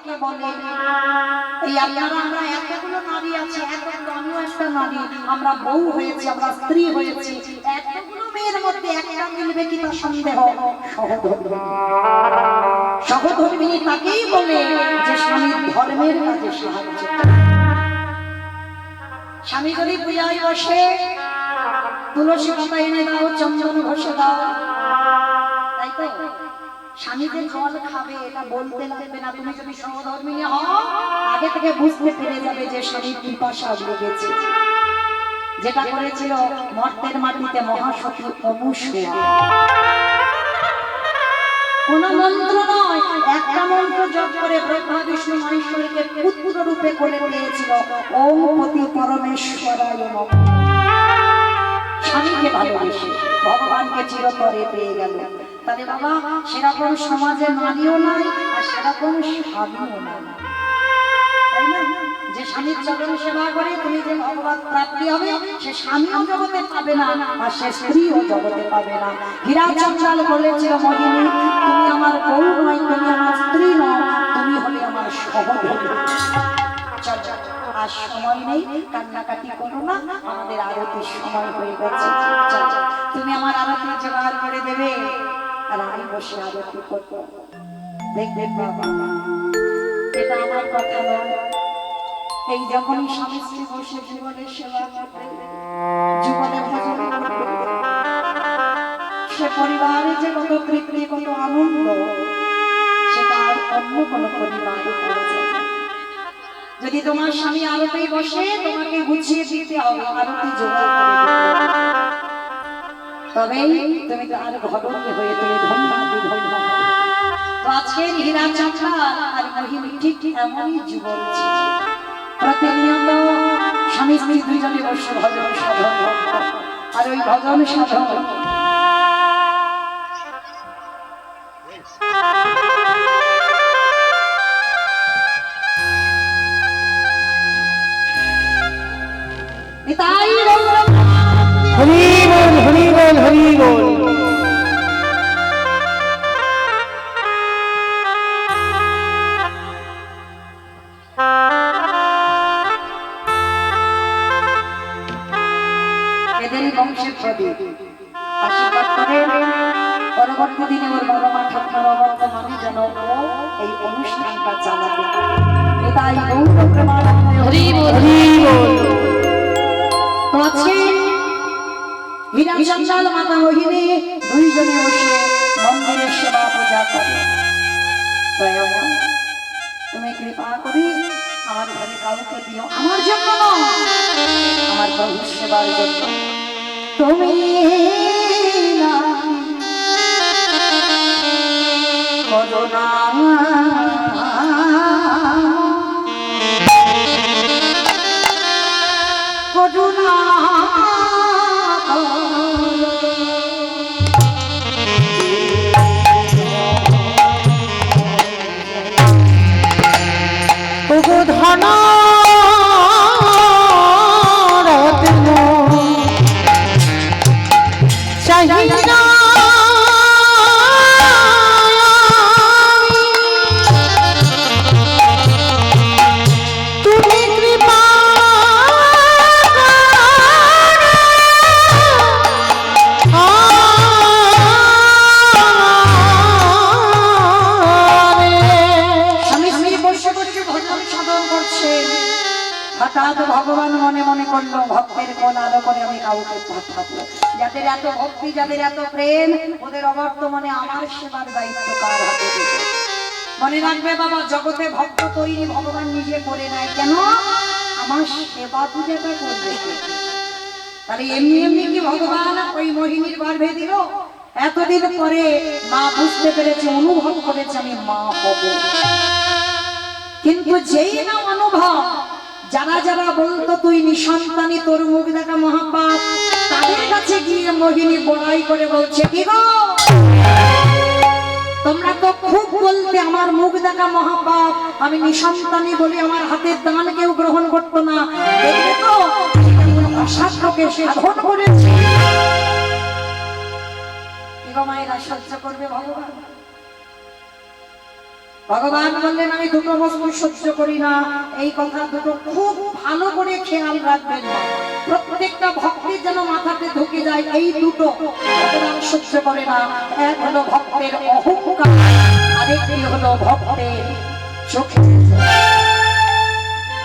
কাকে বলে। এই আপনারা আমরা এতগুলো নারী আছি, এতগুলো আমিও একটা নারী, আমরা বউ হয়েছি, আমরা স্ত্রী হয়েছি, এতগুলো মেয়ের মধ্যে একটা মিলবে কিনা সন্দেহ। সহধর্মিনী তাকেই বলে যে স্বামীর ধর্মের কাজে সাহায্য। স্বামী যদি পূজায় বসে তুলসী পাতা এনে দাও, চন্দন ঘষে দাও, তাই তো স্বামীকে জল খাবে এটা বলতে লাগবে না। তুমি যদি সহধর্মিনী হও আগে থেকে বুঝতে পেরে যাবে যে স্বামীর পিপাসা লেগেছে। যেটা করেছিল মর্তের মাটিতে মহাসতী অনুসূয়া। কোন মন্ত্র নয়, একটা মন্ত্র জপ করে ব্রহ্মা বিষ্ণু মহেশ্বরকে পুত্র রূপে কোলে পেয়েছিল। ওম পতি পরমেশ্বরায় নমঃ। স্বামীকে ভালোবেসে ভগবানকে চিরতরে পেয়ে গেল। তাহলে বাবা সেরকম সমাজে নারীও নাই আর সেরকম স্বামীও নাই, তাই না? যে স্বামীর চরণ সেবা করে তুমি যে ভগবত প্রাপ্তি হবে, সে স্বামীও জগতে পাবে না আর সে স্ত্রীও জগতে পাবে না। হীরাচন্দ্রাল বলেছিল, মোহিনী তুমি আমার বউ নয়, তুমি আমার স্ত্রী নয়, তুমি হলে আমার সহধর্মিণী। চল আর সময় নেই, কান্নাকাটি করো না, আমাদের আরতির সময় হয়ে গেছে। তুমি আমার আরতি জোগাড় করে দেবে আর আমি বসে আরতি করবো। দেখবে বাবা এটা আমার কথা নয়, এই যখনই স্বামী স্ত্রী বসে জীবনের সেবা করবে, জীবনে ভজন করবে, সে পরিবারে যে কত তৃপ্তি কত আনন্দ সেটা আর অন্য কোনো পরিবারে পাওয়া যায় না। যদি তোমার স্বামী আরতি বসে তোমাকে গুছিয়ে দিতে হবে, আরতি জোগাড় করে দিতে হবে, তবেই তুমি তার ঘটনী হয়ে তুমি ধন্যবাদ ধন্য। তো আজকের হীরাচন্দ্রাল আর মোহিনী ঠিক এমনই জীবন ছিল। প্রতিনিয়ত স্বামী স্ত্রী দুইজনে বসে ভজন সাধন, আর ওই ভজন সাধন হরি বল হরি বল হরি বল। এদেরই বংশের প্রদীপ আশীর্বাদ করে পরবর্তী দিনে ওর বাবা মা ঠাকুমার অবর্তমানে যেন ও এই অনুষ্ঠানটা চালাতে পারে। তাই গৌর প্রেমানন্দে হরি বল হরি বল। তো আজকে হীরাচন্দ্রাল মাতা মোহিনী দুইজনে বসে মন্দিরের সেবা পূজা করে। তুমি কৃপা করি আমার ঘরে কাউকে দিও, আমার জন্য নয়, আমার প্রভুর সেবার জন্য। তুমি না করুণা করুণা ধন রত্ন চাহিদা তুমি কৃপা হঠাৎ ভগবান মনে মনে করলো ভক্তের কোন আলো করে আমি কাউকে পাঠাবো। যাদের এত ভক্তি, যাদের এত প্রেম, ওদের অবর্তমানে আমার সেবার দায়িত্ব কার হাতে দেব। মনে রাখবে বাবা, জগতে ভক্ত তৈরি ভগবান নিজে করে নেয়। কেন? আমার সেবা পূজাটা করবে। তাহলে এমনি এমনি কি ভগবান ওই মোহিনীর গর্ভে দিল? এতদিন পরে মা বুঝতে পেরেছে, অনুভব করেছে আমি মা হব। কিন্তু যেই না অনুভব, যারা যারা বলতো তুই নিঃসন্তানী, তোর মুখ দেখা মহাপাপ, তাদের কাছে গিয়ে মোহিনী বড়াই করে বলছে, কি গো তোমরা তো খুব বলতে আমার মুখ দেখা মহাপাপ, আমি নিঃসন্তানী বলে আমার হাতের দান কেউ গ্রহণ করতো না, দেখবে তো অসাধ্যকে সাধন করেছে। কি গো মায়েরা সহ্য করবে ভগবান? ভগবান বললেন আমি দুটো বস্তু সহ্য করি না, এই কথা দুটো খুব ভালো করে খেয়াল রাখবেন, প্রত্যেকটা ভক্তের যেন মাথাতে ঢুকে যায়, এই দুটো ভগবান সহ্য করে না। এক হলো ভক্তের অহংকার, আরেকটি হলো ভক্তের চোখের জল।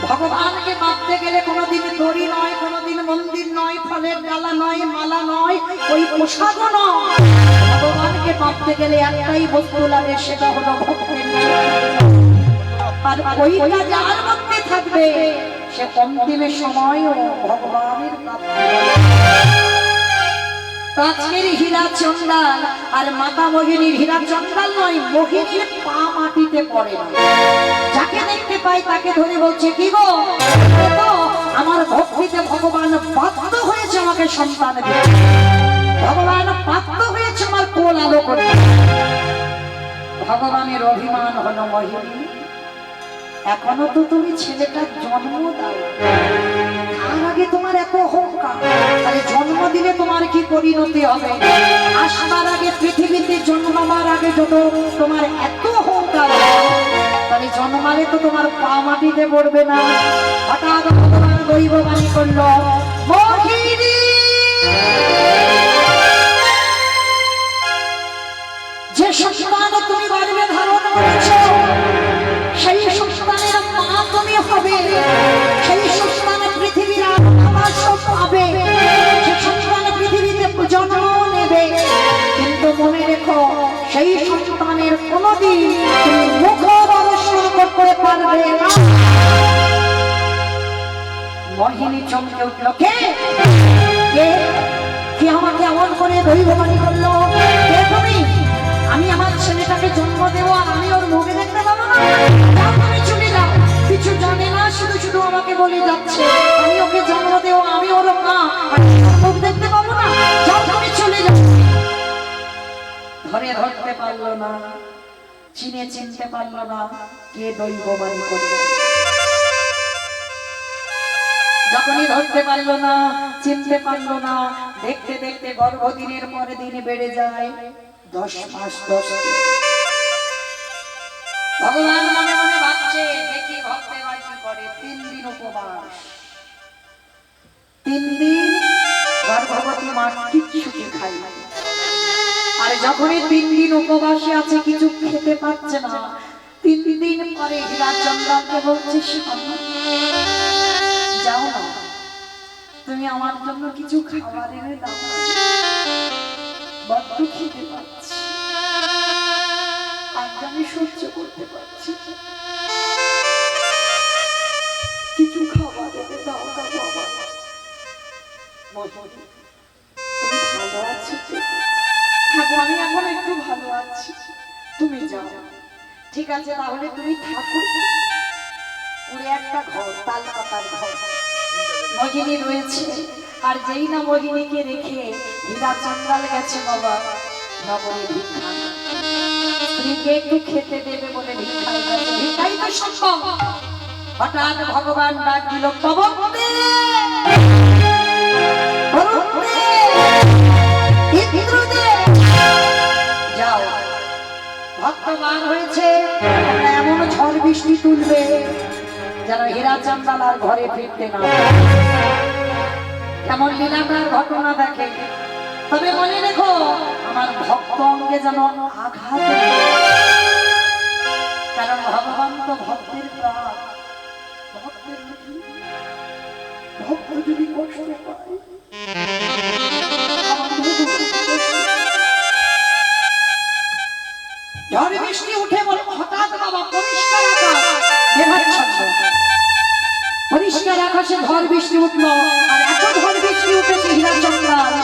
ভগবানকে মাপতে গেলে কোনোদিন দড়ি নয়, কোনোদিন মন্দির নয়, ফলের ডালা নয়, মালা নয়, ওই পোশাকও নয়। ভগবানকে মাপতে গেলে একটাই বস্তু লাগে, সেটা হলো ভক্তের চোখের জল। আর ওইটা যার মধ্যে থাকবে সে অন্তিমের সময়ও ভগবানের প্রাপ্তি প্রাচীর হীরা চন্দাল আর মাতা মোহিনীর হীরা চন্দাল নয়, মোহিনীর পা মাটিতে পড়ে না। যাকে দেখতে পাই তাকে ধরে বলছে কি গো, আমার ভক্তিতে ভগবান বাধ্য হয়েছে আমাকে সন্তান দিতে, ভগবান বাধ্য হয়েছে আমার কোল আলো করতে। ভগবানের অভিমান হলো মোহিনী, এখনো তো তুমি ছেলেটার জন্ম দাও, তার আগে তোমার এত অহংকার, তাহলে জন্ম দিলে তোমার কি পরিণতি হবে? আসবার আগে, পৃথিবীতে জন্মাবার আগে যত তোমার এত অহংকার, তাহলে জন্মালে তো তোমার পা মাটিতে পড়বে না। হঠাৎ ভগবান দৈববাণী করল, মোহিনী যে সন্তান তুমি গর্ভে ধারণ করেছ, সেই সন্তানের মা তুমি হবে, সেই সন্তান পৃথিবীর আবাস পাবে, সে সন্তান পৃথিবীতে জন্ম নেবে, কিন্তু মনে রেখো সেই সন্তানের কোনোদিন তুমি মুখ দর্শন করতে পারবে না। মোহিনী চমকে উঠল, কে কে কে আমাকে এমন করে দৈববাণী করলো? কে তুমি? আমি আমার ছেলেটাকে জন্ম দেবো আর আমি ওর মুখে দেখতে পাবো না? তুমি চলে যাও, কিছু জানে না, শুধু শুধু আমাকে বলে যাচ্ছে আমি ওকে জন্ম দেবো, আমি ওর মা, মুখ দেখতে পাবো না, যাও তুমি চলে যাও। ধরে ধরতে পারলো না, চিনতে পারলো না কে দৈববাণী করলো। যখনই ধরতে পারলো না, চিনতে পারলো না, দেখতে দেখতে গর্ভদিনের পরে দিন বেড়ে যায় 10 মাস 10 দিন। ভগবান মনে মনে ভাবছে, দেখি ভক্তেরা কি করে। 3 দিন উপবাস, 3 দিন গর্ভবতী মা কিচ্ছুটি খায় না। আর যখনই 3 দিন উপবাসে আছে, কিছু খেতে পাচ্ছে না, 3 দিন পরে হীরা চন্দ্রকে বলছে, যাও না, তুমি আমার জন্য কিছু খাবার এনে দাও, বড্ড খেতে পাচ্ছি, আজ আমি সহ্য করতে পারছি, কিছু খাবার এনে দাও না বাবা। তুমি ভালো আছো? হ্যাঁ, আমি এখন একটু ভালো আছি, তুমি যাও। ঠিক আছে, তাহলে তুমি থাকো। পুরে একটা ঘর, তাল পাতার ঘর, মোহিনী রয়েছে। আর যেই না মোহিনীকে রেখে হীরা চন্দ্রাল গেছে বাবা নগরে ভিক্ষা, স্ত্রীকে একটু খেতে দেবে বলে ভিক্ষায় গেছে, ভিক্ষাই তো সম্ভব। হঠাৎ ভগবান ডাক দিল, পবনে যাও, ভক্তবান হয়েছে, এমন ঝড় বৃষ্টি তুলবে যেন হীরা চন্দ্রাল আর ঘরে ফিরতে না পারে। কেমন লীলাটার ঘটনা দেখে। তবে মনে রেখো, আমার ভক্ত অঙ্গে যেন আঘাত, কারণ ভগবান তো ভক্তের প্রাণ, ভক্তের ভক্ত যদি কষ্ট পায়, ঝড় বৃষ্টি উঠে বলে হঠাৎ বাবা পরিষ্কার আকাশ, মেঘাচ্ছন্ন পরিষ্কার আকাশে ঝড় বৃষ্টি উঠলো। আর এত ঝড় বৃষ্টি উঠেছে হীরা চন্দ্রাল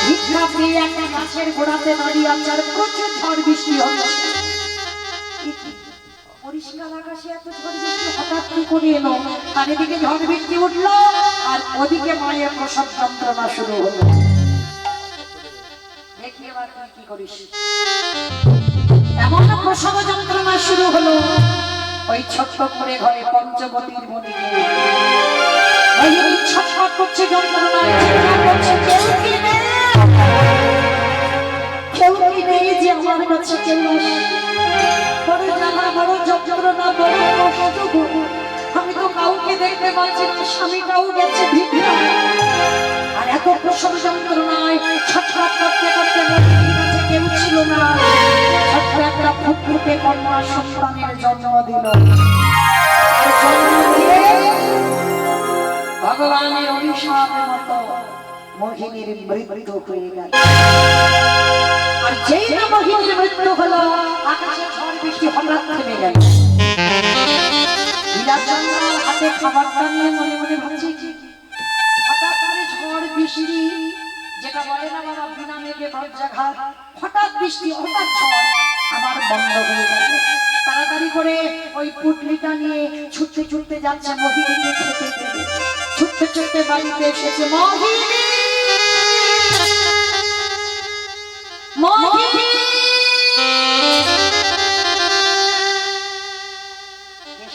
ভিক্ষা পেয়ে একটা গাছের গোড়াতে দাঁড়িয়ে আছে, আর প্রচুর ঝড় বৃষ্টি হচ্ছে। পরিষ্কার আকাশে এত ঝড় বৃষ্টি হঠাৎ কি করে এলো? আর এদিকে ঝড় বৃষ্টি উঠলো, আর ওদিকে মায়ের প্রসব যন্ত্রণা শুরু হলো। দেখি এবার তুই কি করিস। এমন প্রসব যন্ত্রণা শুরু হলো, ওই ছোট্ট করে ঘরে পঞ্চবতীর মণিকে ছটফট করছে যন্ত্রণায়, চিৎকার করছে, কেউ কি নেই যে আমার কাছে কেউ আসে, বড় জ্বালা বড় যন্ত্রণা, বড় কষ্ট গো। আমি তো কাউকে দেখতে পাচ্ছি না, স্বামীটাও গেছে ভিক্ষা। আর এত প্রসব যন্ত্রণায় ছটফট করতে করতে মোহিনীর কাছে কেউ ছিল না। ছোট্ট একটা ফুটফুটে কন্যা সন্তানের জন্ম দিল। আর জন্ম দিয়ে ভগবানের অভিশাপের মতো মোহিনীর মৃত্যু হয়ে গেল। আর যেই না মোহিনীর মৃত্যু হলো, আকাশে ঝড় বৃষ্টি হঠাৎ থেমে গেল। লীলাচন্দ্র হাতে খাবারটা নিয়ে মনে মনে ভাবছি, হঠাৎ করে ঝড় বৃষ্টি, যেটা বলে না বাবা বিনা মেঘে বজ্রাঘাত, হঠাৎ বৃষ্টি হঠাৎ ঝড় আবার বন্ধ হয়ে গেল। তাড়াতাড়ি করে ওই পুটলিটা নিয়ে ছুটতে ছুটতে যাচ্ছে মোহিনীকে খেতে দেবে। ছুটতে ছুটতে বাড়িতে এসেছে মোহিনী, মোহিনী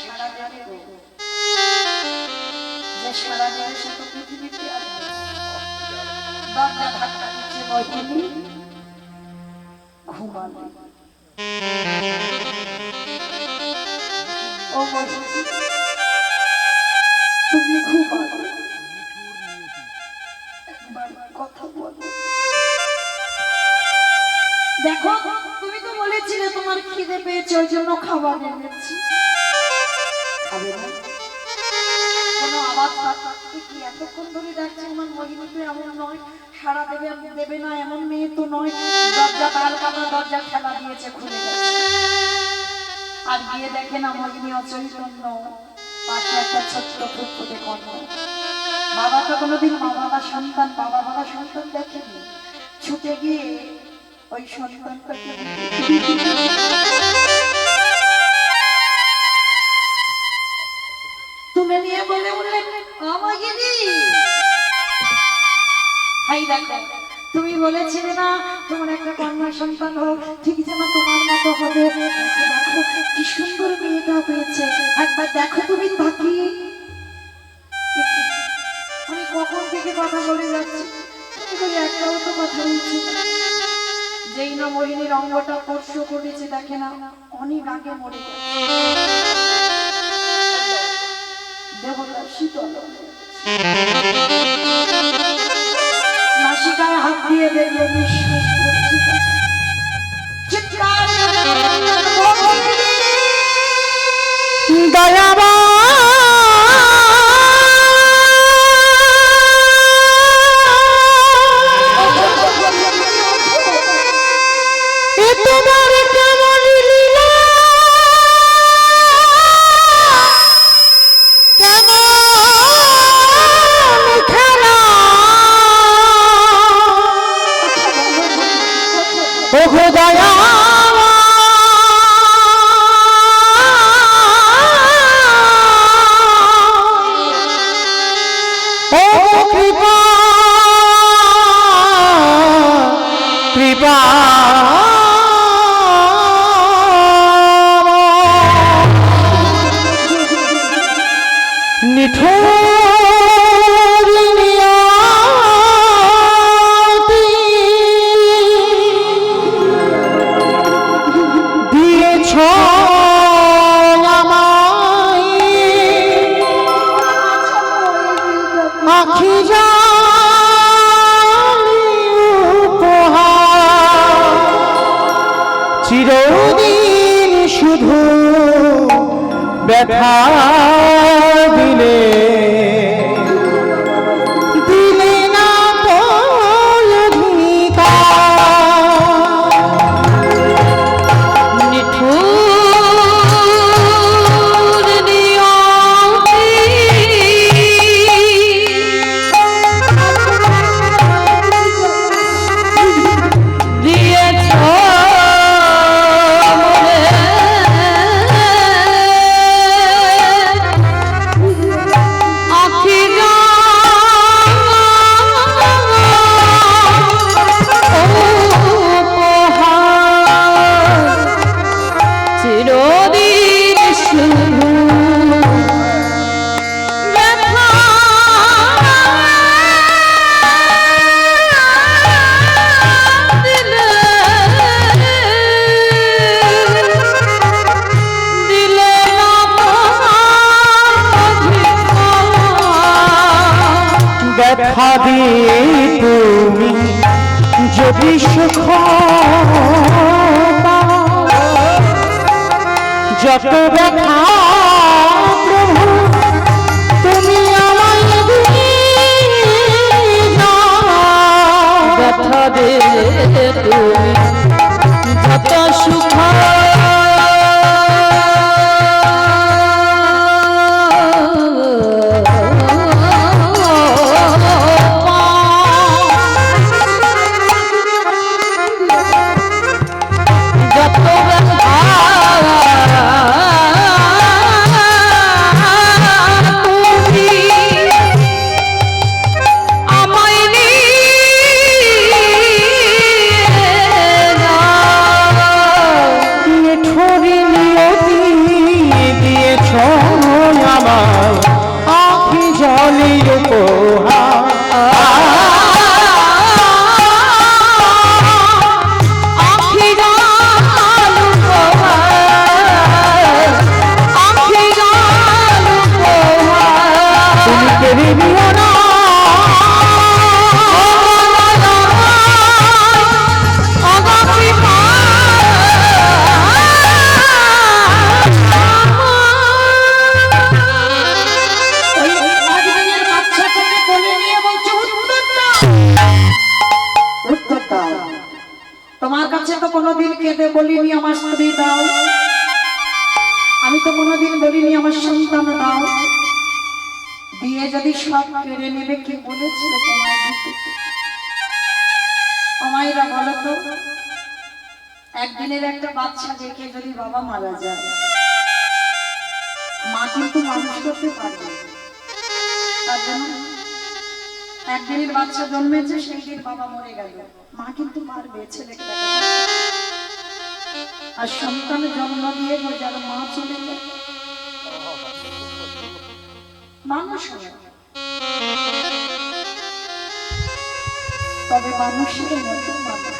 সারা দেবে গো, যে সারা দেবে সে তো পৃথিবীতে আসবে। দরজা ধাক্কা দিচ্ছে মোহিনী, ঘুমানো। ও মোহিনী, তুমি ঘুমানো, একবার কথা বলো। দেখো, তুমি তো বলেছিলে তোমার খিদে পেয়েছে, ওই জন্য খাবার এনেছি। খাবে না? কোনো আওয়াজ কি এতক্ষণ ধরে ডাকছে? আমার মোহিনী তো এমন নয়, সারা দেবে না এমন মেয়ে তো নয়। দরজা তাল কাটা, দরজা ঠেলা দিয়েছে, খুলে গেছে। আর গিয়ে দেখে না মোহিনী অচৈতন্য, পাশে একটা ছোট্ট ফুটফুটে কন্যা। বাবা তো কোনোদিন বাবা বাবা সন্তান দেখেনি। ছুটে গিয়ে ওই সন্তানটাকে তুলে নিয়ে বলে উঠলেন, মোহিনী, হাই দেখো, তুমি বলেছিলে না তোমার একটা কন্যা সন্তান হোক, ঠিক যেন তোমার মতো হবে। দেখো কি সুন্দর মেয়েটা হয়েছে, একবার দেখো তুমি তাকিয়ে। আমি কখন থেকে কথা বলে যাচ্ছি, তুমি করে একটাও তো কথা বলছি না। যেই না মোহিনীর অঙ্গটা স্পর্শ করেছে, দেখে না অনেক আগে মরে গেছে। দেবতা শীতল নাসিকায় হাত দিয়ে দেখলে নিঃশ্বাস পড়ছে। চিৎকার দয়াবা তোমার কেমন লীলা, কেমন খেলা, ওগো দয়া কৃপা কৃপা নিঠুর নিয়তি দিয়েছ আমায় আখি জানি উপহার, চিরদিন শুধু ব্যথা দিলে, দিলে না তো অধিকার। নিঠুর নিয়তি দিয়েছ মোরে ব্যথা দিয়ে তুমি যদি সুখ পাও, যত ব্যথা প্রভু তুমি আমায় দিও, ব্যথা দিয়ে তুমি যত সুখ তোমার কাছে তো কোনোদিন কেঁদে বলিনি আমার স্ত্রী দাও, আমি তো কোনোদিন বলিনি আমার সন্তান দাও। দিয়ে যদি সব কেড়ে নেবে, কে বলেছিল তোমায় দিতে? আমায়রা বলো তো, একদিনের একটা বাচ্চা দেখে যদি বাবা মারা যায়, মা কিন্তু মানুষ করতে পারবে। তার জন্য একদিনের বাচ্চা জন্মেছে, সেই দিন বাবা মরে গেল, মা কিন্তু পারবে ছেলেকে দেখাতে। আর সন্তান জন্ম দিয়ে যার মা চলে যায়, মানুষ হয়, তবে মানুষের মতো মানুষ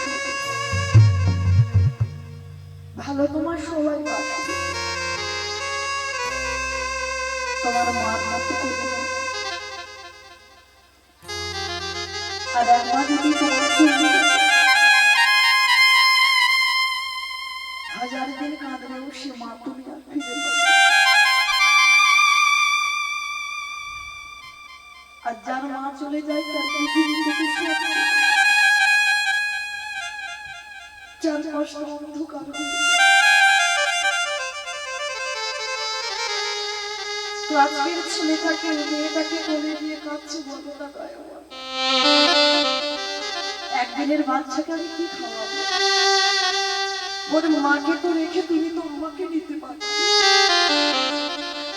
ভালো তোমার সবাই বাসবে, তোমার মার মতো করে। আর একবার যদি তোমার হাজার দিন কাঁদলেও সে মা তুমি আর ফিরে পাবে। আর যার মা চলে যায়, তার পৃথিবী থেকে সব চারপাশটা অন্ধকার হয়ে যায়। তো আজকের ছেলেটাকে মেয়েটাকে বলে দিয়ে কাঁদছে, বলো না গায়ে আমার, একদিনের বাচ্চাকে আমি কি খাওয়াবো? ওর মাকে তো রেখে তুমি তো আমাকে নিতে পারো,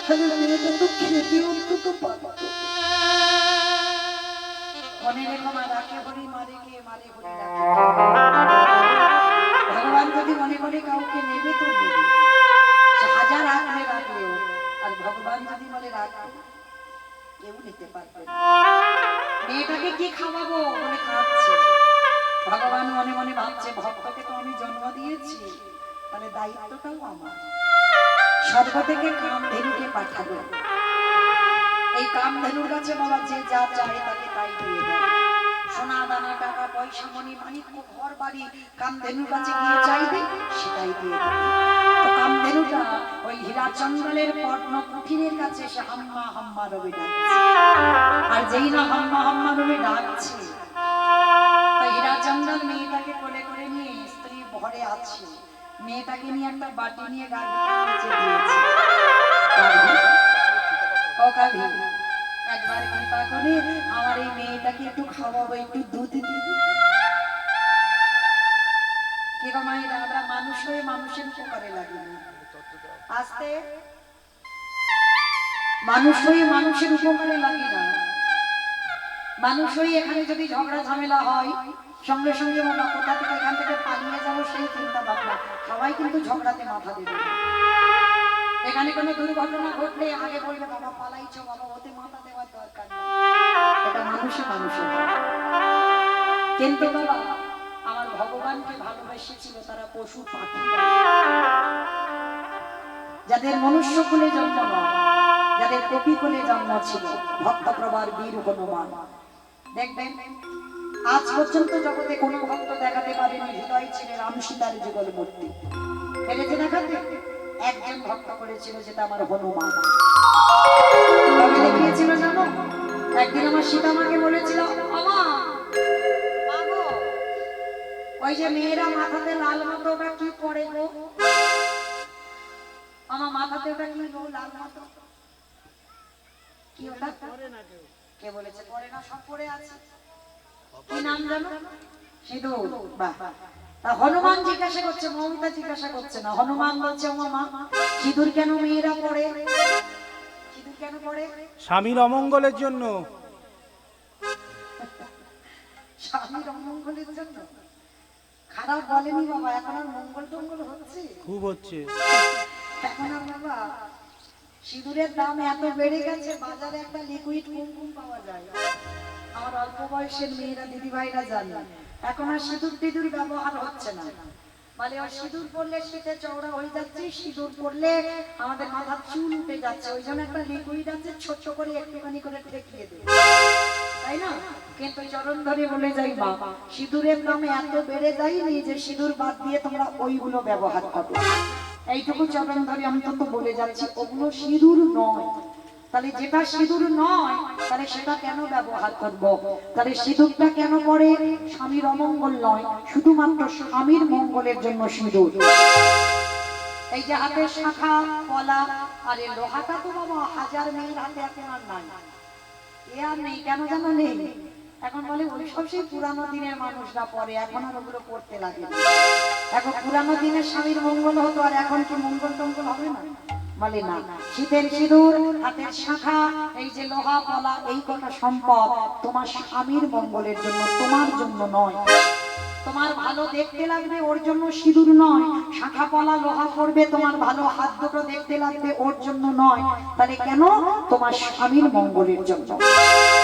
তাহলে মেয়েটা তো খেতে অন্তত পারতো। মনে রেখো মা, রাখে বলি মারে কে, মারে বলি রাখে। ভগবান যদি মনে করে কাউকে নেবে তো নেবে, সে হাজার রাখলে রাখলেও। আর ভগবান যদি বলে রাখো, কেউ নিতে পারবে না। মেয়েটাকে কি খাওয়াবো বলে খাচ্ছে, ভগবান মনে মনে ভাবছে ভক্তকে তো আমি জন্ম দিয়েছি, তাহলে দায়িত্বটাও আমার। স্বর্গ থেকে কামধেনুকে পাঠাবো, এই কামধেনুর কাছে বাবা যে যা চায় তাকে তাই দিয়ে দেয়। সোনা দানা টাকা পয়সা মনি মানিক ঘর বাড়ি কামধেনুর কাছে গিয়ে চাইবে, সেটাই দিয়ে দেবে। তো কামধেনুটা ওই হীরা চন্দনের পর্ণ কুঠিরের কাছে সে হাম্মা হাম্মা রবে ডাকছে। আর যেই না হাম্মা হাম্মা রবে ডাকছে, হীরা চন্দন মেয়েটাকে কোলে করে নিয়ে স্ত্রী ঘরে আছে, মেয়েটাকে নিয়ে একটা বাটি নিয়ে গাড়িতে নিচে দিয়েছে। ও কাবি, একবার কৃপা করে আমার এই মেয়েটাকে একটু খাওয়াবো, একটু দুধ দিবি। কি গো মায়েরা, আমরা মানুষ হয়ে মানুষের উপকারে লাগি না। আস্তে মানুষ হয়ে মানুষের উপকারে লাগি না। মানুষ হয়ে এখানে যদি ঝগড়া ঝামেলা হয়, সঙ্গে সঙ্গে বাবা কোথা থেকে এখান থেকে পালিয়ে যাবো সেই চিন্তা ভাবনা, সবাই কিন্তু ঝগড়াতে মাথা দেবে। এখানে কোনো দুর্ঘটনা ঘটলে আগে বলবে বাবা পালাইছো, বাবা ওতে মাথা দেওয়ার দরকার নেই। এটা মানুষে মানুষের। কিন্তু বাবা আমার ভগবানকে ভালোবেসেছিল তারা পশু পাখি, যাদের মনুষ্য কুলে জন্ম নয়, যাদের কপি কুলে জন্ম ছিল, ভক্ত প্রবার বীর হনুমান, দেখবেন আজ পর্যন্ত জগতে কোনো ভক্ত দেখাতে পারেনি হৃদয় ছিলেন রাম সীতার যুগল মূর্তি। পেরেছে দেখাতে? একজন ভক্ত করেছিল, যেটা আমার হনুমান। তবে দেখিয়েছিল জানো, একদিন আমার সীতা মাকে বলেছিল, আমা মা গো, ওই যে মেয়েরা মাথাতে লাল মতো ওটা কি পরে গো? আমার মাথাতে ওটা কি গো লাল মতো? কি ওটা? কে বলেছে পরে না? সব পরে আছে। কি নাম জানো? সিঁদুর। বাহ। তা হনুমান জিজ্ঞাসা করছে, মমতা জিজ্ঞাসা করছে না। হনুমান বলছে, ও মা, সিঁদুর কেন মেয়েরা পরে? সিঁদুর কেন পরে? স্বামীর অমঙ্গলের জন্য। স্বামীর অমঙ্গলের জন্য? খারাপ বলেনি বাবা, এখন আর মঙ্গল টঙ্গল হচ্ছে? খুব হচ্ছে। এখন আর বাবা সিঁদুরের দাম এত বেড়ে গেছে, বাজারে একটা লিকুইড কুমকুম পাওয়া যায়। আমার অল্প বয়সের মেয়েরা, দিদি ভাইরা জানে, এখন আর সিঁদুর টিঁদুর ব্যবহার হচ্ছে না। মানে ওই সিঁদুর পরলে শীতে চওড়া হয়ে যাচ্ছে, সিঁদুর পরলে আমাদের মাথার চুল উঠে যাচ্ছে, ওই জন্য একটা লিকুইড আছে, ছোট করে একটুখানি করে ঠেকিয়ে দেয়, তাই না? কিন্তু চরণ ধরে বলে যাই মা, সিঁদুরের দাম এত বেড়ে যায়নি যে সিঁদুর বাদ দিয়ে তোমরা ওইগুলো ব্যবহার করো। এইটুকু চরণ ধরে অন্তত বলে যাচ্ছি, ওগুলো সিঁদুর নয়। তাহলে যেটা সিঁদুর নয়, তাহলে সেটা কেন ব্যবহার করব? তাহলে সিঁদুরটা কেন পরে? স্বামীর অমঙ্গল নয়, শুধুমাত্র স্বামীর মঙ্গলের জন্য সিঁদুর। এই যে হাতের শাখা পলা, আরে লোহাটা তো বাবা হাজার মেয়ের হাতে এখন আর নাই। এ আর নেই, কেন জানো নেই? এখন বলে ওই সব সেই পুরানো দিনের মানুষরা পরে, এখন আর ওগুলো পড়তে লাগে না। এখন পুরানো দিনের স্বামীর মঙ্গল হতো, আর এখন কি মঙ্গল টঙ্গল হবে না? বলে না। শীতের সিঁদুর, হাতের শাখা, এই যে লোহা পলা, এই কটা সম্পদ তোমার স্বামীর মঙ্গলের জন্য, তোমার জন্য নয়। তোমার ভালো দেখতে লাগবে ওর জন্য সিঁদুর নয়, শাখা পলা লোহা পড়বে তোমার ভালো হাত দুটো দেখতে লাগবে ওর জন্য নয়। তাহলে কেন? তোমার স্বামীর মঙ্গলের জন্য।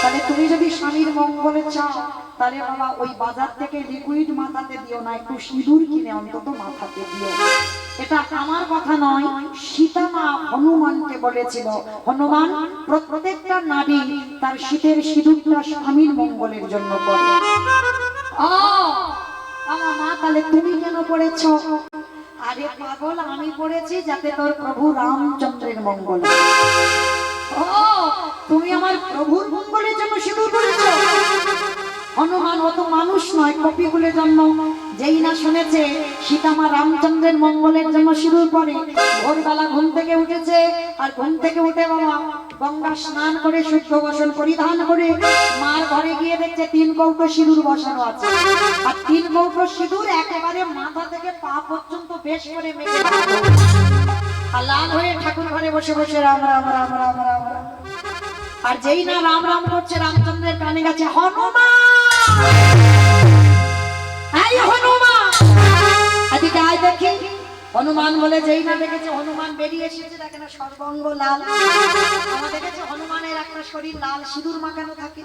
তাহলে তুমি যদি স্বামীর মঙ্গলে চাও, তাহলে বাবা ওই বাজার থেকে লিকুইড মাথাতে দিও না, একটু সিঁদুর কিনে অন্তত মাথাতে দিও। এটা আমার কথা নয়, সীতা মা হনুমানকে বলেছিল, হনুমান প্রত্যেকটা নারী তার শীতের সিঁদুরটা স্বামীর মঙ্গলের জন্য করে। আমার মা, তাহলে তুমি কেন পড়েছ? আরে পাগল, আমি পড়েছি যাতে তোর প্রভু রামচন্দ্রের মঙ্গল। ও, তুমি আমার প্রভুর মঙ্গলের জন্য সিঁদুর পড়েছ? হনুমান অত মানুষ নয়, কপিকুলে জন্ম। যেই না শুনেছে সীতামা রামচন্দ্রের মঙ্গলের জন্য সিঁদুর পরে, ভোরবেলা ঘুম থেকে উঠেছে, আর ঘুম থেকে উঠে বাবা গঙ্গা স্নান করে শুদ্ধ বসন পরিধান করে মার ঘরে গিয়ে দেখছে 3 কৌটো সিঁদুর বসানো আছে। আর 3 কৌটো সিঁদুর একেবারে মাথা থেকে পা পর্যন্ত বেশ করে মেখে আর লাল হয়ে ঠাকুর ঘরে বসে বসে রাম রাম রাম রাম রাম রাম। আর যেই না রাম রাম করছে, রামচন্দ্রের কানে গেছে, হনুমান, এই হনুমান, এদিকে আয় দেখি। হনুমান বলে যেই না দেখেছে হনুমান বেরিয়ে এসেছে, দেখে না সর্বঙ্গ লাল। আমরা দেখেছি হনুমানের একটা শরীর লাল, সিঁদুর মাখানো থাকে।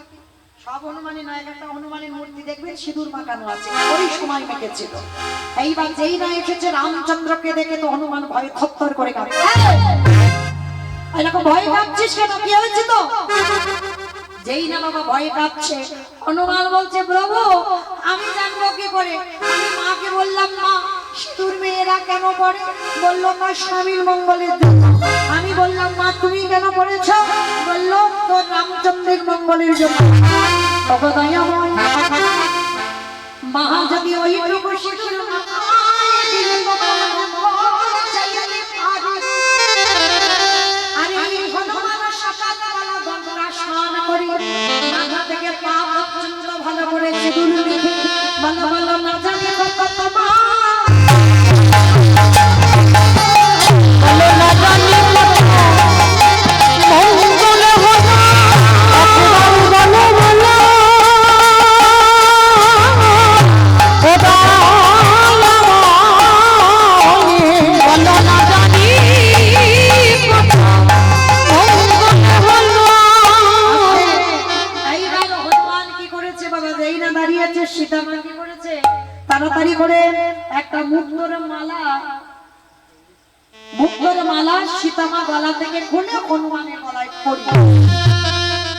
সব হনুমানই নয়, একটা হনুমানের মূর্তি দেখবেন সিঁদুর মাখানো আছে, ওই সময় মেখেছিল। এইবার যেই না এসেছে রামচন্দ্রকে দেখে তো হনুমান ভয়ে থরথর করে কাঁপছে। এরকম ভয় কাঁপছিস কেন? কি হয়েছে তো? যেই না বাবা ভয়ে কাঁপছে, হনুমান বলছে, প্রভু আমি জানবো কি করে? আমি মাকে বললাম, মা সিঁদুর মেয়েরা কেন পড়ে? বললো না স্বামীর মঙ্গলের জন্য। আমি বললাম, মা তুমি কেন পড়েছ? বললো তোর রামচন্দ্রের মঙ্গলের জন্য। মা যদি ওইটুকু সিঁদুর মাথা থেকে পা পর্যন্ত ভালো করে সিঁদুর মেখে ভালো ভালো না জানি কত মা তাড়াতাড়ি করে একটা মুক্তোর মালা সীতামা গলা থেকে খুলে হনুমানের গলায় পড়ল।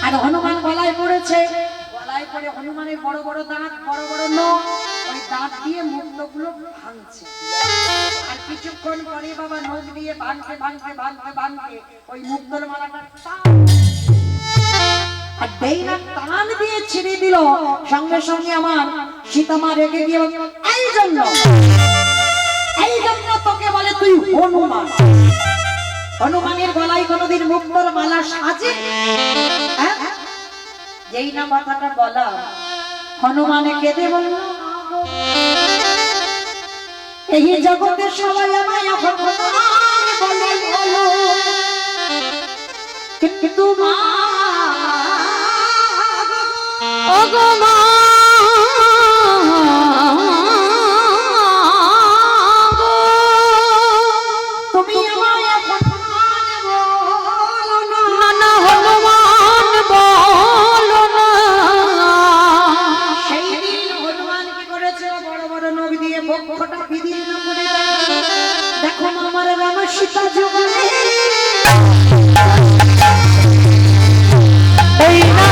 আর হনুমান গলায় পড়েছে, গলায় তারপরে হনুমানের বড় বড় দাঁত, বড় বড় নখ, ওই দাঁত দিয়ে মুক্তগুলো ভাঙছে। আর কিছুক্ষণ পরে বাবা নখ দিয়ে ভাঙতে ভাঙতে ভাঙতে ভাঙতে ওই মুক্তর মালাটা আর দেইনা টান দিয়ে ছিঁড়ে দিল। সঙ্গে সঙ্গে আমার সীতামা রেগে দিয়ে এই জন্য তোকে বলে তুই হনুমান। হনুমানের গলায় কোনোদিন মুক্তর মালা সাজে? হ্যাঁ, যেই না কথাটা বলা হনুমানে কেঁদে বলল, এই জগতে সবাই আমায় হনুমান বলে বলো, কিন্তু মা ওগো মা তুমি আমায় হনুমান বলো না, না হনুমান বলো না। সেই দিন হনুমান কি করেছে, বড় বড় নখ দিয়ে বক্ষটা বিদীর্ণ করে দেখো আমার রাম সীতা যুগলে ওই না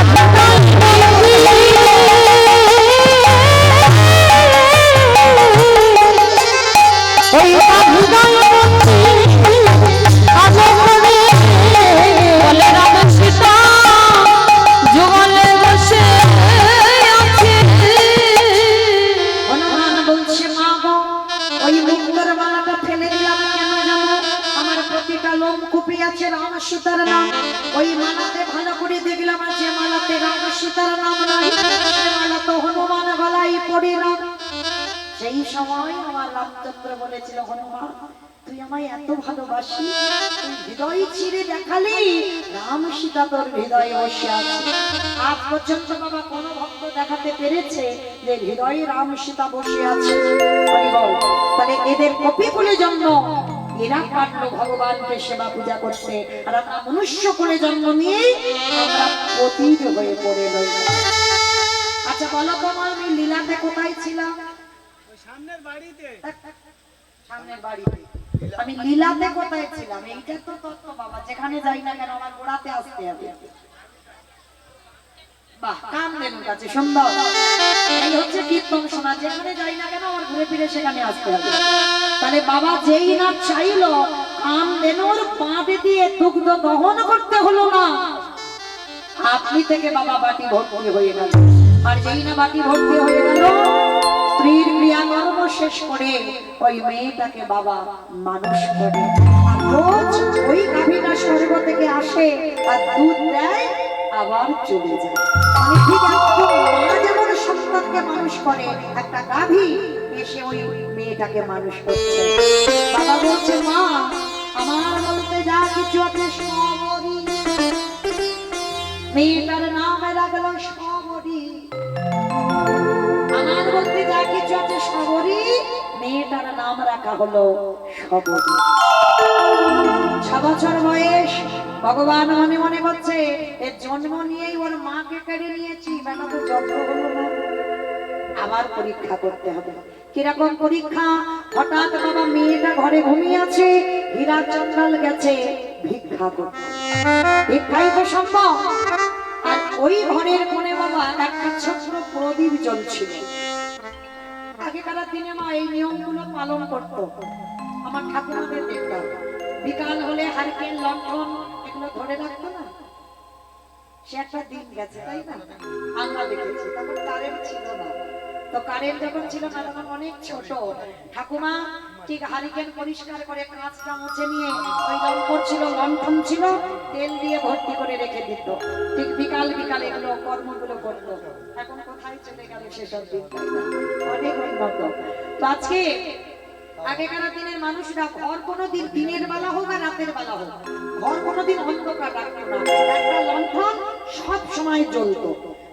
সীতার নাম, ওই মালাতে ভালো করে দেখলাম যে মালাতে রাম সীতার নাম নাই, মালা তো হনুমান গলায় পড়ে না। সেই সময় আমার রামচন্দ্র বলেছিল, হনুমান তুই আমায় এত ভালোবাসি, তুই হৃদয় চিরে দেখালি রাম সীতা তোর হৃদয়ে বসে আছে। আজ পর্যন্ত বাবা কোনো ভক্ত দেখাতে পেরেছে যে হৃদয়ে রাম সীতা বসে আছে? তাহলে এদের কপিকুলে জন্ম, এরা পারলো ভগবানকে সেবা পূজা করতে, আর আমরা মনুষ্য করে জন্ম নিয়ে আমরা পতিত হয়ে পড়ে রইল। আচ্ছা বলো তোমার আমি লীলাতে কোথায় ছিলাম? সামনের বাড়িতে। সামনের বাড়িতে আমি লীলাতে কোথায় ছিলাম? এইটা তো তত্ত্ব বাবা, যেখানে যাই না কেন আমার গোড়াতে আসতে হবে। বাহ, কামধেনুর কাছে সুন্দর। এই হচ্ছে কীর্তন শোনা, যেখানে যাই না কেন আমার ঘুরে ফিরে সেখানে আসতে হবে। তাহলে বাবা যেই না চাইলো কামধেনুর পাঁদে দিয়ে দুগ্ধ দহন করতে হলো না, আপনি থেকে বাবা বাটি ভর্তি হয়ে গেল। আর যেই না বাটি ভর্তি হয়ে গেল, স্ত্রীর ক্রিয়াকর্ম শেষ করে ওই মেয়েটাকে বাবা মানুষ করে। আর রোজ ওই গাভীটা স্বর্গ থেকে আসে আর দুধ দেয়, আবার চলে যায়। মানে ঠিক একদম মা যেমন সন্তানকে মানুষ করে, একটা গাভী এসে ওই মেয়েটাকে মানুষ করছে। বাবা বলছে, মা আমার বলতে যা কিছু আছে সবরই। মেয়েটার নামে লাগলো সবরী। আমার বলতে যা কিছু আছে সবরী, মেয়েটার নাম রাখা হলো সবরী। 6 বছর বয়স, ভগবান মনে মনে বলছে এর জন্ম নিয়েই ওর মাকে কেড়ে নিয়েছি, বেটা তো জন্ম হলো না, আবার পরীক্ষা করতে হবে। কিরকম পরীক্ষা? হঠাৎ বাবা মেয়েটা ঘরে ঘুমিয়ে আছে, হীরা চন্দাল গেছে ভিক্ষা করতে। ভিক্ষাই তো সম্ভব। আর ওই ঘরের কোণে বাবা একটা ছোট্ট প্রদীপ জ্বলছিল। আগেকার দিনে মা এই নিয়মগুলো পালন করতো। আমার ঠাকুমাদের দেখতাম বিকাল হলে হারিকেন লণ্ঠন এগুলো ধরে রাখতো না। সে একটা দিন গেছে, তাই না? আমরা দেখেছি। তখন কারেন্ট ছিল না, তো কারেন্ট যখন ছিল না তখন অনেক ছোট ঠাকুমা ঠিক হারিকেন পরিষ্কার করে কাঁচটা মুছে নিয়ে ওই লম্পট ছিল, লণ্ঠন ছিল, তেল দিয়ে ভর্তি করে রেখে দিত। ঠিক বিকাল বিকাল এগুলো কর্মগুলো করতো। এখন কোথায় চলে গেল সেসব দিন? অনেক উন্নত। তো আজকে আগেকার দিনের মানুষরা ঘর কোনোদিন দিনের বেলা হোক আর রাতের বেলা হোক, ঘর কোনোদিন অন্ধকার রাখতো না। একটা লণ্ঠন সব সময় জ্বলতো।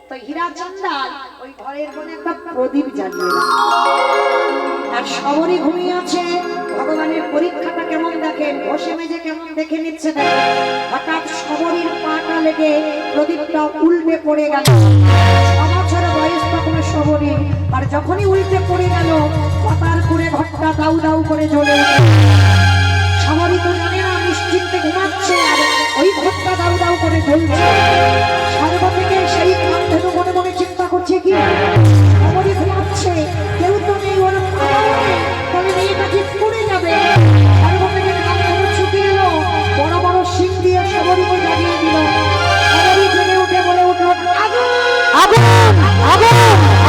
তো হীরা চন্দাল ওই ঘরের কোণে একটা প্রদীপ জ্বালিয়ে রাখতো। আর সবরই ঘুমিয়ে আছে। ভগবানের পরীক্ষাটা কেমন দেখেন, বসে মেজে কেমন দেখে নিচ্ছে দেখেন। হঠাৎ সবরীর পাটা লেগে প্রদীপটা উল্টে পড়ে গেল। 6 বছর বয়স তখন সবরী, আর যখনই উল্টে পড়ে গেল পাতার করে ঘরটা দাউ দাউ করে জ্বলে উঠল। সবরী তো জানে না, নিশ্চিন্তে ঘুমাচ্ছে, আর ওই ঘরটা দাউ দাউ করে জ্বলছে। সর্ব থেকে সেই কামধেনু মনে মনে চিন্তা করছে কি খবরই ঘুমাচ্ছে, কেউ তো নেই, ওর তাহলে মেয়েটা ঠিক করে যাবে। ছুটি এলো, বড় বড় শিং দিয়ে সবরীকে জাগিয়ে দিল। সবরী জেগে উঠে বলে উঠল, আগুন আগুন আগুন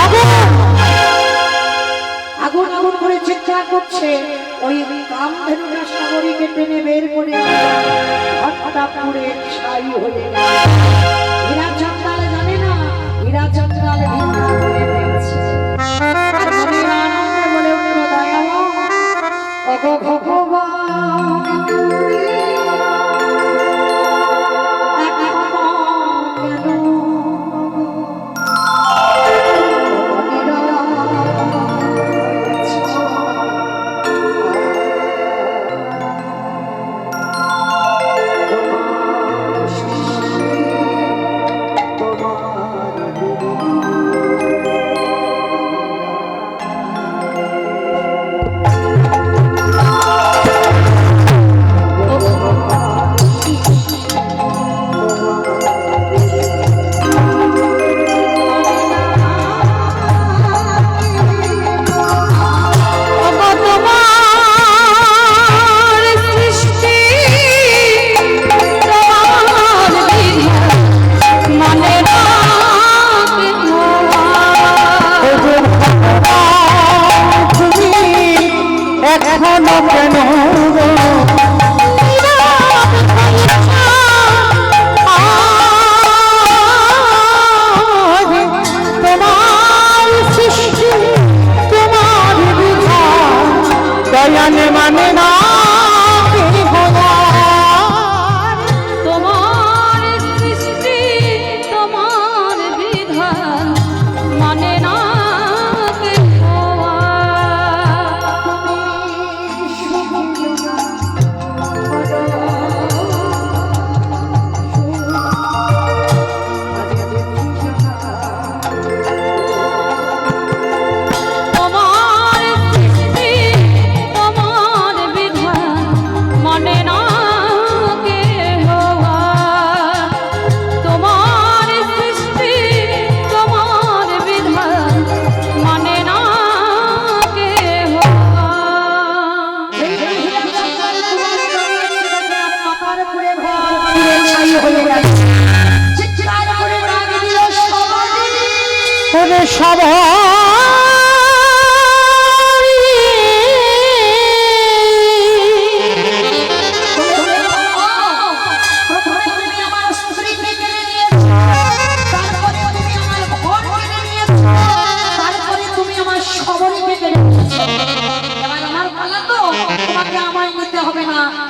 আগুন আগুন আগুন করে চিৎকার করছে। ওই কামধেনুটা সবরীকে টেনে বের করে ঘরটা পুড়ে ছাই হয়ে গেল। হীরা চন্দ্রাল জানে না, হীরা চন্দ্রাল ভিক্ষা করে পেয়েছে। আনন্দে বলে উঠল, দয়াময় ওগো ভগবান, এখনো কেন তোমার সৃষ্টি তোমার বিধান দয়াল মানে না তোমার সৃষ্টি তোমার বিধান মানে না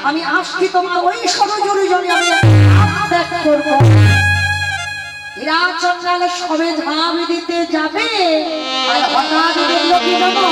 আমি আসছি তোমার ওই সরজরি জলে আমি ত্যাগ করব। হীরা চন্দ্রাল সবে ধাম দিতে যাবে, আর হঠাৎ দেখলো কি জানো,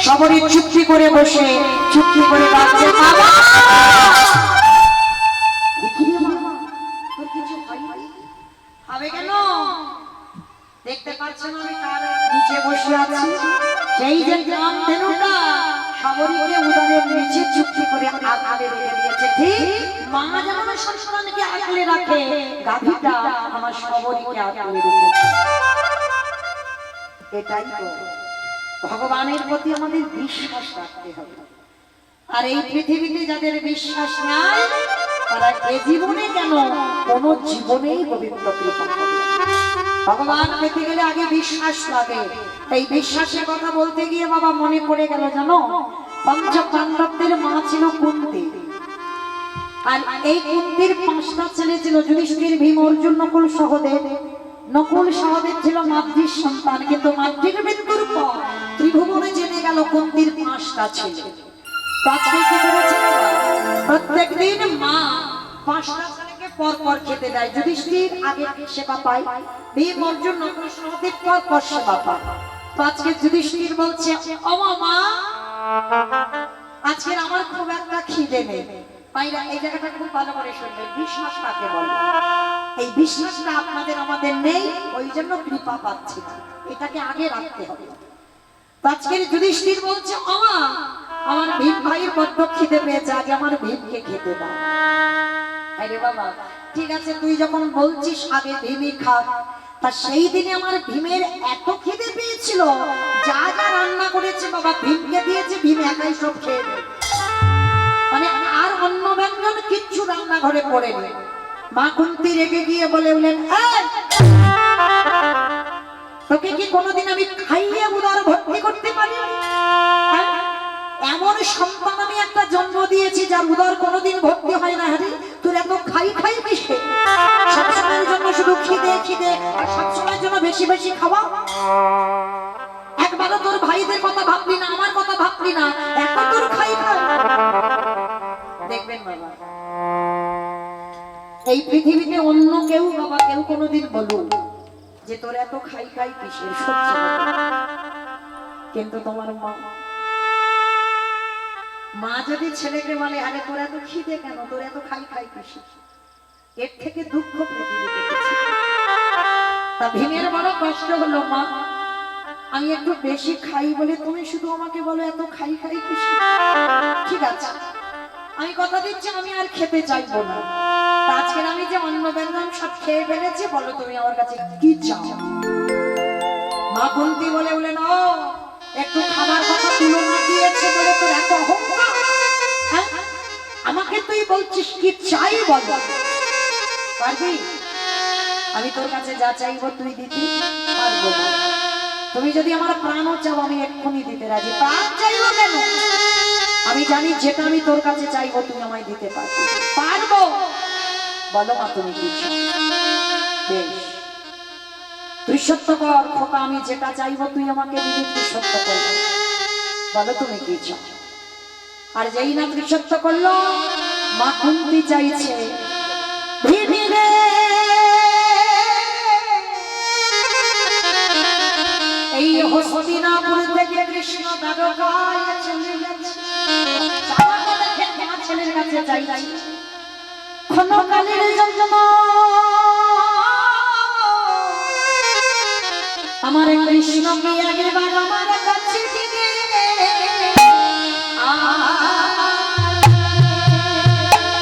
সবরী চুপটি করে বসে চুপটি করে ডাকছে, বাবা হবে কেন? দেখতে পাচ্ছেন আমি কার নিচে বসে আছি? সেই যে কামধেনুটা সবরীকে উদরের নিচে চুপটি করে আগলে রেখে দিয়েছে। ঠিক মা যেমন সন্তানকে আগলে রাখে, রাখে গাভীটা আমার সবরীকে আটকে রেখেছে। এটাই তো ভগবানের প্রতি আমাদের বিশ্বাস রাখতে হবে। আর এই পৃথিবীতে যাদের বিশ্বাস নাই তারা এ জীবনে কেন কোন জীবনেই গোবিন্দ কৃপা হবে না। ভগবান পেতে গেলে আগে বিশ্বাস লাগে। এই বিশ্বাসের কথা বলতে গিয়ে বাবা মনে পড়ে গেল, জানো পঞ্চ পাণ্ডবদের মা ছিল কুন্তি। আর এই কুন্তির 5টা ছেলে ছিল, যুধিষ্ঠির, ভীম, অর্জুন, নকুল, সহদেব। নকুল সহদেব ছিল মাতৃর সন্তান, কিন্তু মাতৃর মৃত্যুর পর ত্রিভুবনে জেনে গেল কুন্তির 5টা ছেলে। আজকে কি করেছে বাবা? প্রত্যেকদিন মা 5টা ছেলেকে পর পর খেতে দেয়। যুধিষ্ঠির আগে সেবা পায়, ভীম, অর্জুন, নকুল, সহদেব পর পর সেবা পায়। তো আজকে যুধিষ্ঠির বলছে, ও মা, আজকে আমার খুব একটা খিদে নেই। ভাইরা এই জায়গাটা খুব ভালো করে শুনবেন, বিশ্বাস কাকে বলে? এই বিশ্বাসটা আপনাদের আমাদের নেই, ওই জন্য কৃপা পাচ্ছি না, এটাকে আগে রাখতে হবে। আজকের যুধিষ্ঠির বলছে, আমার ভীম ভাইয়ের বড্ড খিদে পেয়েছে, আগে আমার ভীমকে খেতে দাও। আরে বাবা, ঠিক আছে, তুই যখন বলছিস আগে ভীমই খা, তা সেই দিনে আমার ভীমের এত খিদে পেয়েছিল, যা যা রান্না করেছে বাবা ভীমকে দিয়েছে, ভীম একাই সব খেয়ে নেয়। মানে আর অন্য ব্যঞ্জন কিচ্ছু রান্নাঘরে পড়েনি। মা কুন্তি রেগে গিয়ে বললেন, তোকে কি কোনোদিন আমি খাইয়ে উদর ভর্তি করতে পারি? এমন সন্তান আমি একটা জন্ম দিয়েছি যার উদর কোনোদিন ভর্তি হয় না। হারি তোর এত খাই খাই কিসে? সবসময়ের জন্য শুধু খিদে খিদে, আর সবসময়ের জন্য বেশি বেশি খাওয়া। একবারও তোর ভাইদের কথা ভাবলি না, আমার কথা ভাবলি না, এত তোর খাই খাই। দেখবেন বাবা, এই পৃথিবীতে অন্য কেউ বাবা কেউ কোনোদিন বলুক যে তোর এত খাই খাই কিসের, সহ্য কিন্তু তোমার মা যদি ছেলেকে বলে, আরে তোর এত খিদে কেন, তোর এত খাই খাই কিসের, এর থেকে দুঃখ পৃথিবীতে কিছু। তা ভীমের বড় কষ্ট হলো, মা আমি একটু বেশি খাই বলে তুমি শুধু আমাকে বলো এত খাই খাই কিসের। ঠিক আছে, আমি কথা দিচ্ছি আমি আর খেতে চাইবো না। আজকে আমি যে অন্ন ব্যঞ্জন সব খেয়ে ফেলেছি, বলো তুমি আমার কাছে কি চাও? মা কুন্তি বললেন, ও একটু খাবার কথা তুলনা দিয়েছে বলে তোর এত অহংকার? আমাকে তুই বলছিস কি চাই বল? পারবি? আমি তোর কাছে যা চাইবো তুই দিতে পারবো না। তুমি যদি আমার প্রাণও চাও আমি এক্ষুনি দিতে রাজি। প্রাণ চাইবো কেন? আমি জানি যেটা আমি তোর কাছে চাইবো তুই আমায় দিতে পারবি। পারবো? বলো মা তুমি কি চাও? বেশ, তুই সত্য কর খোকা, আমি যেটা চাইবো তুই আমাকে দিবি, তুই সত্য কর। বলো তুমি কি চাও? আর যেই না তুই সত্য করলো, মা কুন্তি চাইছে, ভীমিরে এই হস্তিনাপুর থেকে কৃষ্ণ দ্বারকায় চলে গেছে। ছেলের কাছে চাইছি ক্ষণকালের জন্য আমার কৃষ্ণকে একবার আমার কাছে দিবে।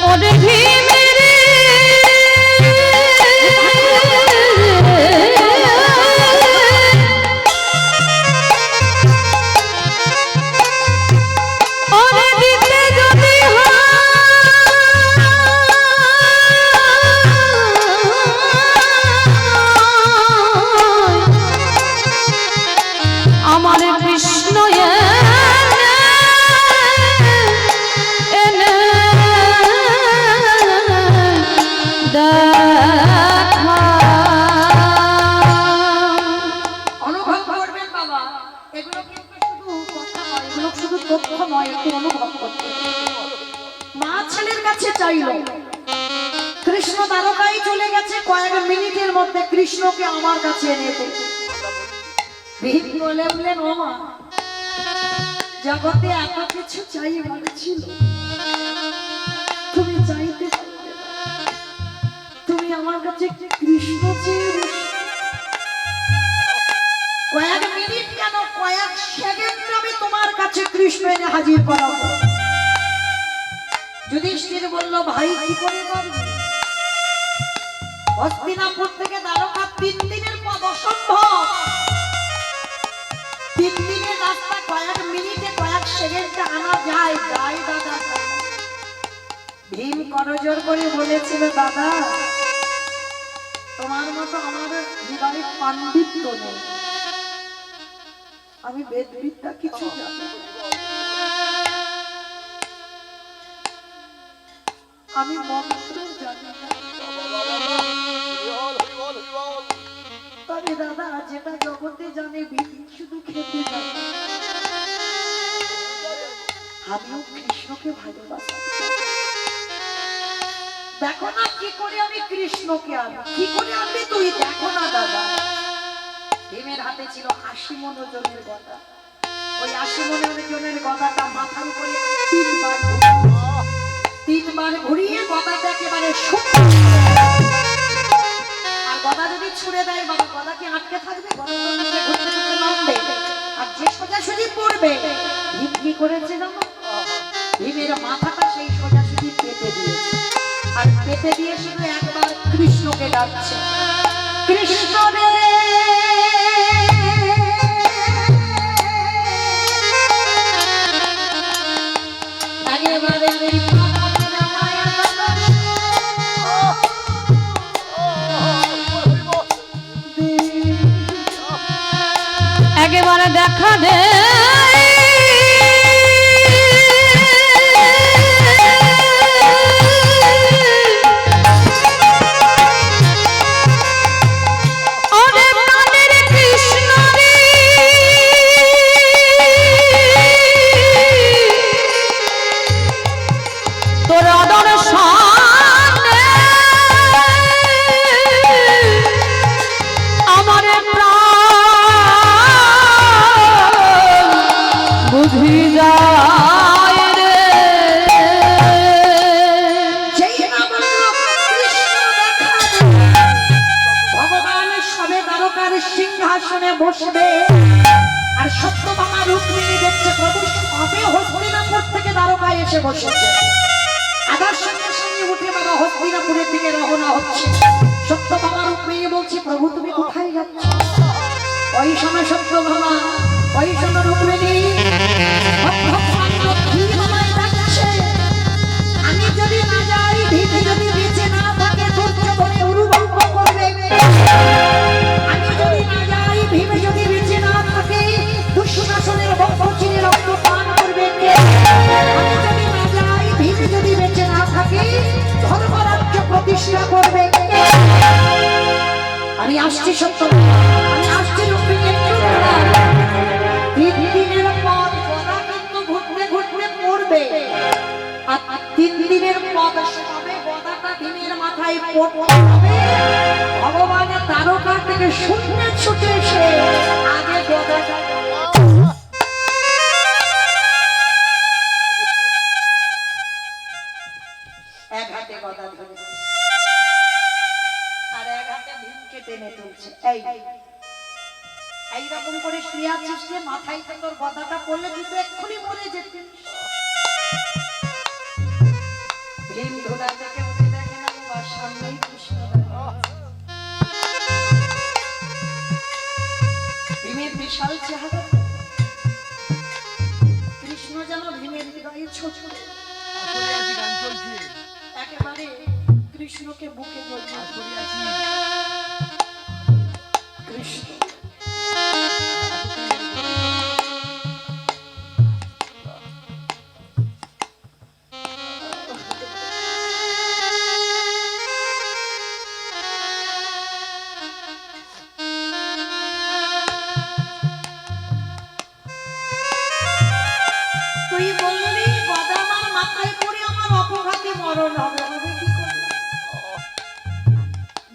ওরে ভীমেরে ওরে দিতে যদি আমার কৃষ্ণ এনে দেখা। অনুভব করবেন বাবা, এগুলো কিন্তু শুধু কথা নয়, এগুলো শুধু তথ্য নয়, একটু অনুভব করতে। মা ছেলের কাছে চাইলো, কৃষ্ণ দ্বারকায় চলে গেছে, কয়েক মিনিটের মধ্যে কৃষ্ণকে আমার কাছে এনে দে। ভীম বললেন, ও মা, জগতে এত কিছু চাইবার ছিল, তুমি চাইতে পারবে না। তুমি আমার কাছে কৃষ্ণ চেয়ে কয়েক মিনিট কেন, কয়েক সেকেন্ড আমি তোমার কাছে কৃষ্ণ এনে হাজির করাবো। যুধিষ্ঠির বলল, ভাই কি করে পারবে? হস্তিনাপুর থেকে দ্বারকা 3 দিনের পথ অসম্ভব। 3 দিনের রাস্তা কয়েক মিনিটে কয়েক সেকেন্ডে আনা যায় যায় দাদা যায়। ভীম করজোর করে বলেছিল, দাদা তোমার মতো আমার হৃদয়ে পাণ্ডিত্য নেই, আমি বেদবিদ্যা কিছু জানি না, আমি মন্ত্র জানি না। তবে দাদা যেটা জগতে জানে ভীম শুধু খেতে জানে, আমিও কৃষ্ণকে ভালোবাসি। দেখো না কি করে আমি কৃষ্ণকে আনি, কি করে আনবি তুই দেখো না দাদা। ভীমের হাতে ছিল 80 মণ ওজনের গদা। ওই 80 মণ ওজনের গদাটা মাথার উপরে 3 বার ঘুরিয়ে গদাটা একেবারে আর গদা যদি ছুড়ে দেয় বাবা, গদা কি আটকে থাকবে? গদা ঘুরতে ঘুরতে নামবে আর যে সোজাসুজি পড়বে। ভীম কি করেছে জানো? ভীমের মাথাটা সেই সোজাসুজি পেতে দিয়েছে, আর পেতে দিয়ে শুধু একবার কৃষ্ণকে ডাকছে, কৃষ্ণ রে। একেবারে দেখা দে সিংহাসনে বসবে আর সত্যভামা রুক্মিণী দেখছে প্রভু সবে হস্তিনাপুর থেকে দ্বারকায় এসে বসেছে। আবার সঙ্গে সঙ্গে উঠে বাবা হস্তিনাপুরের দিকে রওনা হচ্ছে। সত্যভামা রুক্মিণী বলছে, প্রভু তুমি কোথায় যাচ্ছ? ওই সময় সত্যভামা, ওই সময় রুক্মিণী আমি যদি না যাই, ভীম যদি বেঁচে না থাকে ধৈর্য ধরে অনুভব করবে। আমি যদি না যাই, ভীম যদি বেঁচে না থাকে দুঃশাসনের বংশ চিরে রক্ত পান করবে। আমি যদি না যাই, ভীম যদি বেঁচে না থাকে ধর্মরাজ্য প্রতিষ্ঠা করবে। আমি আসছি সত্য, আমি আসছি রুক্মিণী। 3 দিনের পর গদা কিন্তু ঘুরতে ঘুরতে পড়বে, আর 3 দিনের পর সবে গদাটা ভীমের মাথায় পড়বে। ভগবান দ্বারকা থেকে শূন্যে ছুটে এসে আগে গদাটা এক হাতে গদা ধরেছে আর এক হাতে ভীমকে টেনে তুলছে। এইরকম করে শুয়ে আছিস যে মাথায় তোর গদাটা পড়লে তুই তো এক্ষুনি মরে যেতিস। ভীম ধুলা থেকে উঠে দেখে না বাবার সামনেই কৃষ্ণ। ভীমের বিশাল চেহারা, কৃষ্ণ যেন ভীমের হৃদয়ে ছোট, একেবারে কৃষ্ণকে বুকে জড়িয়ে কৃষ্ণ। তুই বললি গদা আমার মাথায় পড়ে আমার অপঘাতে মরণ হবে, হবে কি করে?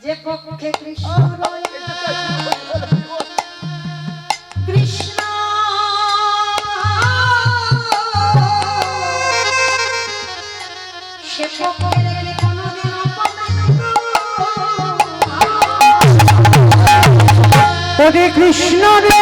যে পক্ষে কৃষ্ণ কৃষ্ণ সে পক্ষে রেখে কোনোদিন ওরে কৃষ্ণ রে